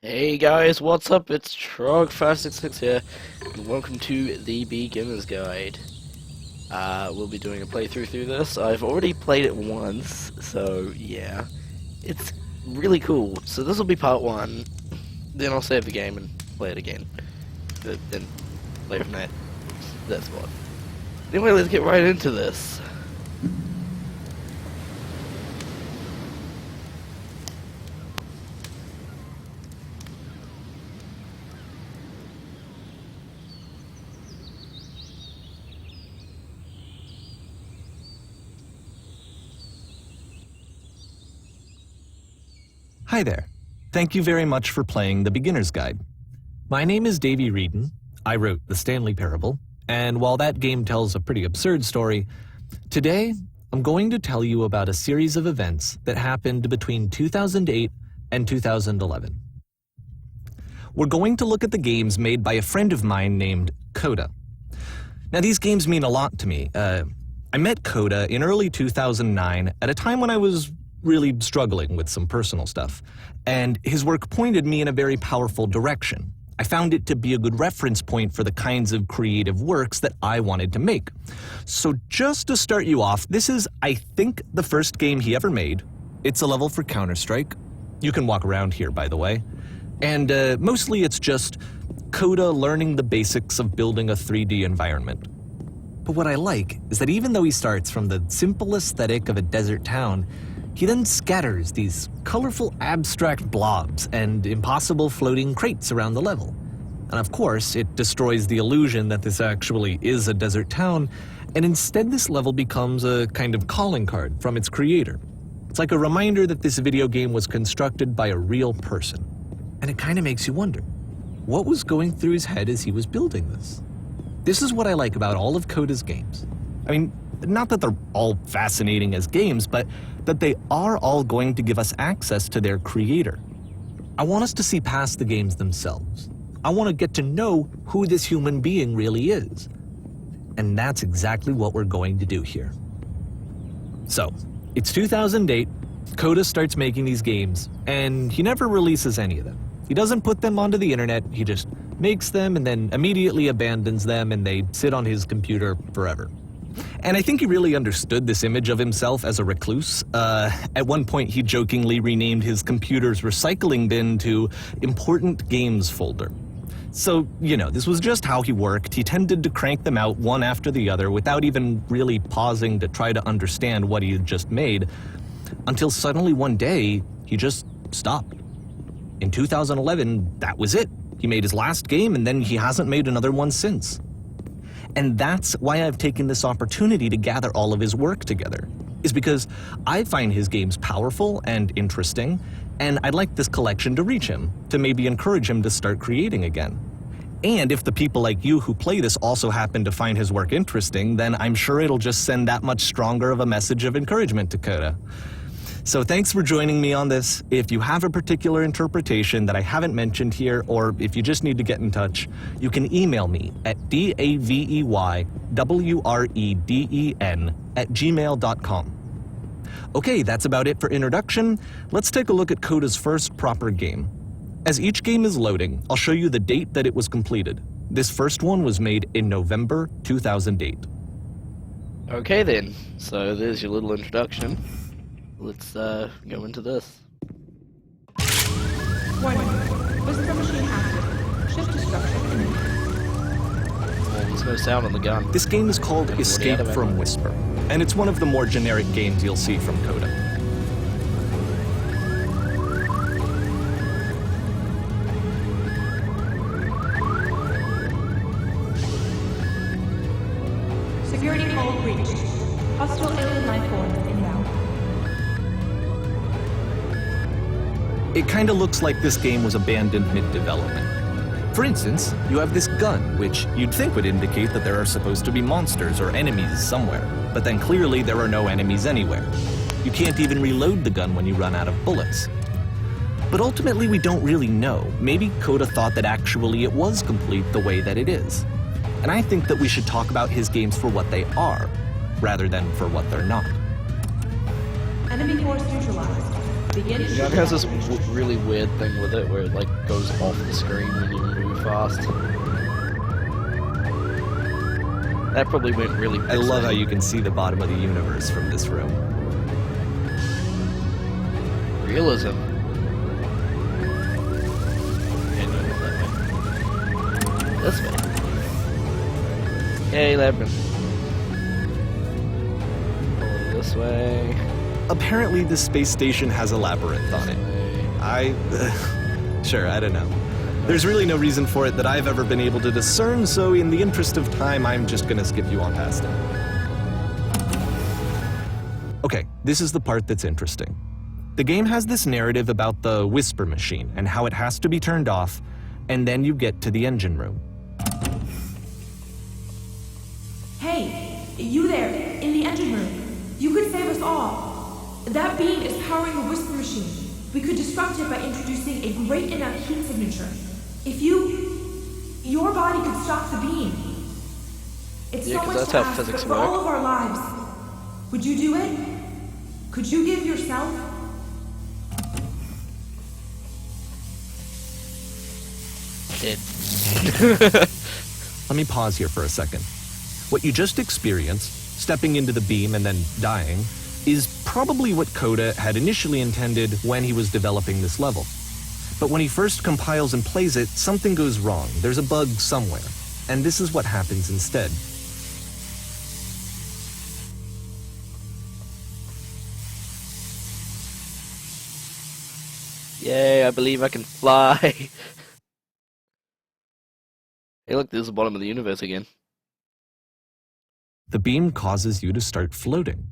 Hey guys, what's up? It's Trog566 here, and welcome to the Beginner's Guide. We'll be doing a playthrough through this. I've already played it once, so yeah. It's really cool. So this will be part one, then I'll save the game and play it again. Then play from that. That's what. Anyway, let's get right into this. Hi there. Thank you very much for playing The Beginner's Guide. My name is Davey Reedon. I wrote The Stanley Parable, and while that game tells a pretty absurd story, today I'm going to tell you about a series of events that happened between 2008 and 2011. We're going to look at the games made by a friend of mine named Coda. Now, these games mean a lot to me. I met Coda in early 2009 at a time when I was really struggling with some personal stuff, and his work pointed me in a very powerful direction. I found it to be a good reference point for the kinds of creative works that I wanted to make. So just to start you off, this is, I think, the first game he ever made. It's a level for Counter-Strike. You can walk around here, by the way. And mostly it's just Coda learning the basics of building a 3D environment. But what I like is that even though he starts from the simple aesthetic of a desert town, he then scatters these colorful abstract blobs and impossible floating crates around the level. And of course, it destroys the illusion that this actually is a desert town, and instead this level becomes a kind of calling card from its creator. It's like a reminder that this video game was constructed by a real person. And it kind of makes you wonder, what was going through his head as he was building this? This is what I like about all of Coda's games. I mean, not that they're all fascinating as games, but that they are all going to give us access to their creator. I want us to see past the games themselves. I want to get to know who this human being really is. And that's exactly what we're going to do here. So, it's 2008, Coda starts making these games, and he never releases any of them. He doesn't put them onto the internet, he just makes them and then immediately abandons them, and they sit on his computer forever. And I think he really understood this image of himself as a recluse. At one point, he jokingly renamed his computer's recycling bin to Important Games Folder. So, you know, this was just how he worked. He tended to crank them out one after the other without even really pausing to try to understand what he had just made, until suddenly one day, he just stopped. In 2011, that was it. He made his last game, and then he hasn't made another one since. And that's why I've taken this opportunity to gather all of his work together, is because I find his games powerful and interesting, and I'd like this collection to reach him, to maybe encourage him to start creating again. And if the people like you who play this also happen to find his work interesting, then I'm sure it'll just send that much stronger of a message of encouragement to Coda. So thanks for joining me on this. If you have a particular interpretation that I haven't mentioned here, or if you just need to get in touch, you can email me at daveyWreden@gmail.com. Okay, that's about it for introduction. Let's take a look at Coda's first proper game. As each game is loading, I'll show you the date that it was completed. This first one was made in November 2008. Okay then, so there's your little introduction. Let's go into this. Warning. Whisper machine active. Shift to structure imminent. Well, there's no sound on the gun. This game is called Escape from Whisper, and it's one of the more generic games you'll see from Coda. Security code breached. Hostile alien life form inbound. It kinda looks like this game was abandoned mid-development. For instance, you have this gun, which you'd think would indicate that there are supposed to be monsters or enemies somewhere, but then clearly there are no enemies anywhere. You can't even reload the gun when you run out of bullets. But ultimately we don't really know. Maybe Coda thought that actually it was complete the way that it is. And I think that we should talk about his games for what they are, rather than for what they're not. Enemy force neutralized. Begin You know, it has this really weird thing with it where it like goes off the screen when you move fast. That probably went really I love how pixelated. you can see the bottom of the universe from this room. Realism. Okay, no, not that way. This way. Yay, labyrinth. Going this way. Apparently, this space station has a labyrinth on it. Sure, I don't know. There's really no reason for it that I've ever been able to discern, so in the interest of time, I'm just gonna skip you on past it. Okay, this is the part that's interesting. The game has this narrative about the whisper machine and how it has to be turned off, and then you get to the engine room. Hey, you there, in the engine room. You could save us all. That beam is powering the whisper machine. We could disrupt it by introducing a great enough heat signature. If your body could stop the beam. It's Yeah, so 'cause much that's to how ask, physics but for all work. of our lives. Would you do it? Could you give yourself? Dead. Let me pause here for a second. What you just experienced, stepping into the beam and then dying, is probably what Coda had initially intended when he was developing this level. But when he first compiles and plays it, something goes wrong. There's a bug somewhere. And this is what happens instead. Yay, I believe I can fly. Hey, look, there's the bottom of the universe again. The beam causes you to start floating.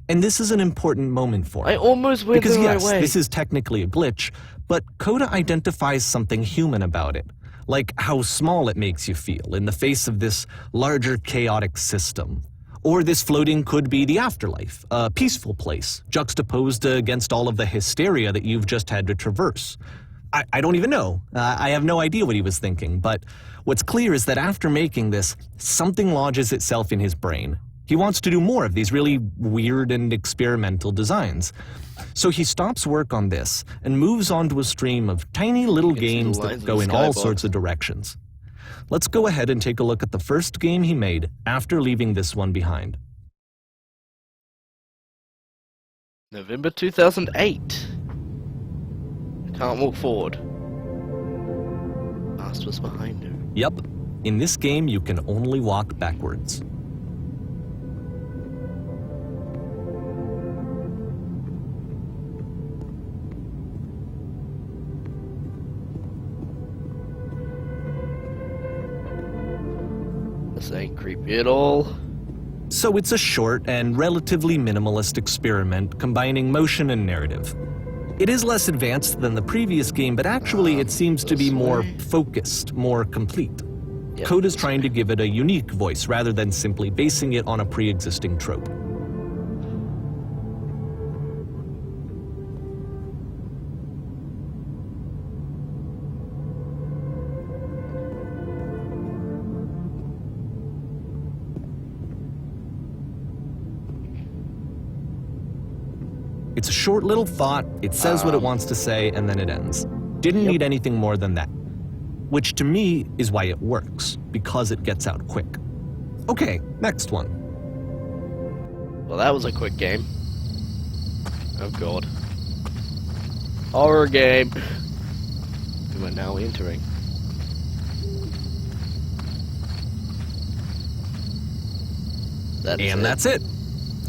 And this is an important moment for I it. almost went Because the right yes, way. this is technically a glitch, but Coda identifies something human about it, like how small it makes you feel in the face of this larger chaotic system. Or this floating could be the afterlife, a peaceful place, juxtaposed against all of the hysteria that you've just had to traverse. I don't even know. I have no idea what he was thinking, but what's clear is that after making this, something lodges itself in his brain. He wants to do more of these really weird and experimental designs. So he stops work on this and moves on to a stream of tiny little You can see the games lines that in go the in all skybox. sorts of directions. Let's go ahead and take a look at the first game he made after leaving this one behind. November 2008. Can't walk forward. Past was behind her. Yep, in this game you can only walk backwards. This ain't creepy at all. So it's a short and relatively minimalist experiment combining motion and narrative. It is less advanced than the previous game, but actually it seems to be this more way. focused, more complete. Yep, Coda's this trying way. to give it a unique voice rather than simply basing it on a pre-existing trope. It's a short little thought, it says what it wants to say, and then it ends. Didn't Yep. need anything more than that. Which to me is why it works, because it gets out quick. Okay, next one. Well, that was a quick game. Oh god. Horror game. We are now entering. And that's it.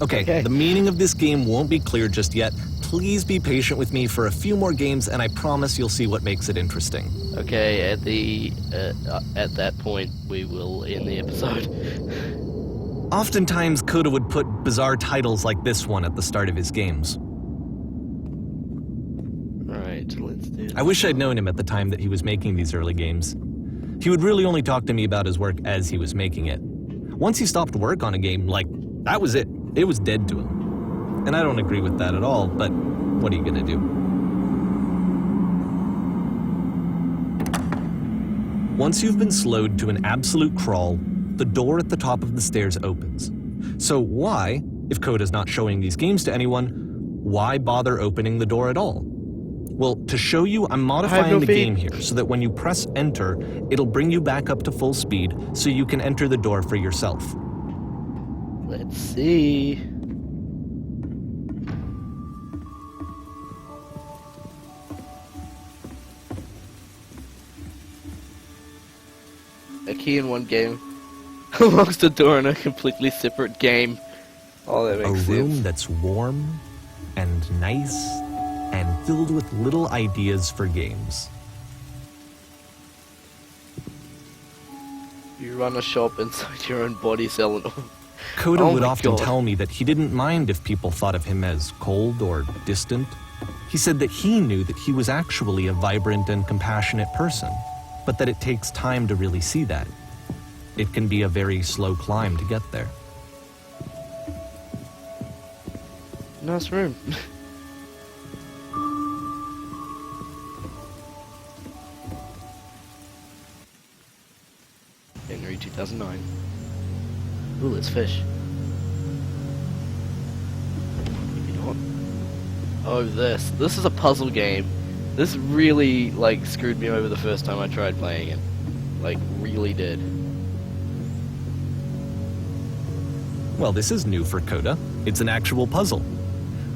Okay, the meaning of this game won't be clear just yet. Please be patient with me for a few more games, and I promise you'll see what makes it interesting. Okay, at that point, we will end the episode. Oftentimes, Coda would put bizarre titles like this one at the start of his games. Right, let's do this. I wish I'd known him at the time that he was making these early games. He would really only talk to me about his work as he was making it. Once he stopped work on a game, that was it. It was dead to him. And I don't agree with that at all, but what are you gonna do? Once you've been slowed to an absolute crawl, the door at the top of the stairs opens. So why, if Coda's not showing these games to anyone, why bother opening the door at all? Well, to show you, I'm modifying the game here so that when you press enter, it'll bring you back up to full speed so you can enter the door for yourself. Let's see. A key in one game unlocks the door in a completely separate game. Oh, that makes sense. A room that's warm and nice and filled with little ideas for games. You run a shop inside your own body selling. Coda Oh would my often God. tell me that he didn't mind if people thought of him as cold or distant. He said that he knew that he was actually a vibrant and compassionate person, but that it takes time to really see that. It can be a very slow climb to get there. Nice room. January 2009. Ooh, it's fish. Maybe not. Oh, this is a puzzle game. This really, like, screwed me over the first time I tried playing it. Like, really did. Well, this is new for Coda. It's an actual puzzle.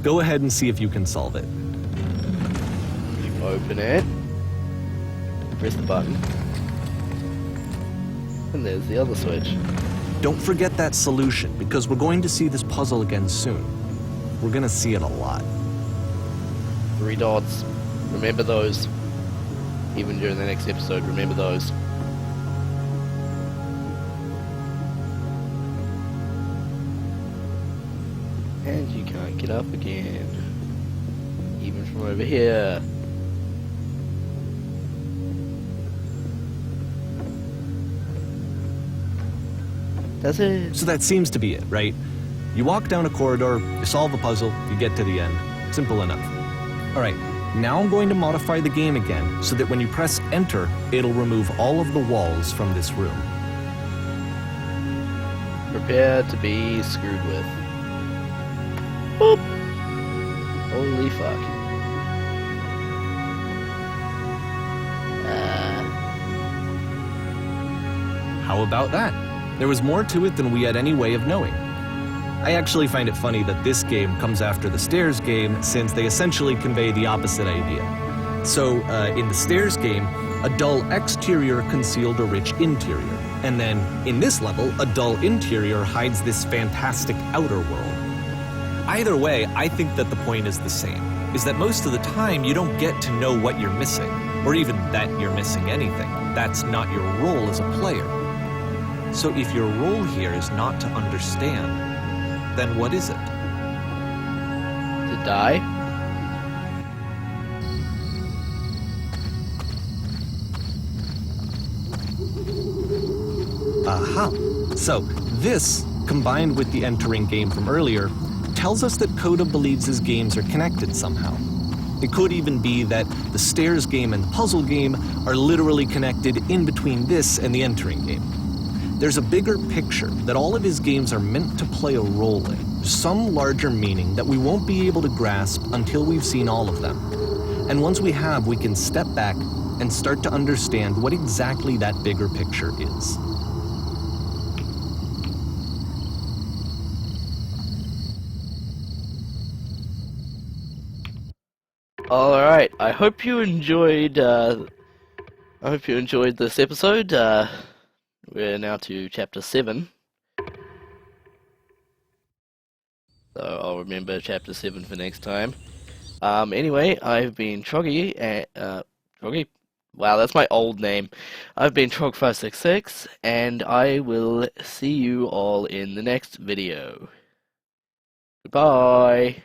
Go ahead and see if you can solve it. You open it. Press the button. And there's the other switch. Don't forget that solution, because we're going to see this puzzle again soon. We're going to see it a lot. 3 dots. Remember those. Even during the next episode, remember those. And you can't get up again. Even from over here. That's it. So that seems to be it, right? You walk down a corridor, you solve a puzzle, you get to the end. Simple enough. All right, now I'm going to modify the game again so that when you press enter, it'll remove all of the walls from this room. Prepare to be screwed with. Boop! Holy fuck. How about that? There was more to it than we had any way of knowing. I actually find it funny that this game comes after the Stairs game, since they essentially convey the opposite idea. So, in the Stairs game, a dull exterior concealed a rich interior. And then, in this level, a dull interior hides this fantastic outer world. Either way, I think that the point is the same, is that most of the time you don't get to know what you're missing, or even that you're missing anything. That's not your role as a player. So if your role here is not to understand, then what is it? To die? Aha! So, this, combined with the entering game from earlier, tells us that Coda believes his games are connected somehow. It could even be that the Stairs game and the puzzle game are literally connected in between this and the entering game. There's a bigger picture that all of his games are meant to play a role in, some larger meaning that we won't be able to grasp until we've seen all of them. And once we have, we can step back and start to understand what exactly that bigger picture is. Alright, I hope you enjoyed this episode. We're now to chapter 7. So I'll remember chapter 7 for next time. Anyway, I've been Trogy, Trogy? Wow, that's my old name. I've been Trog566, and I will see you all in the next video. Goodbye!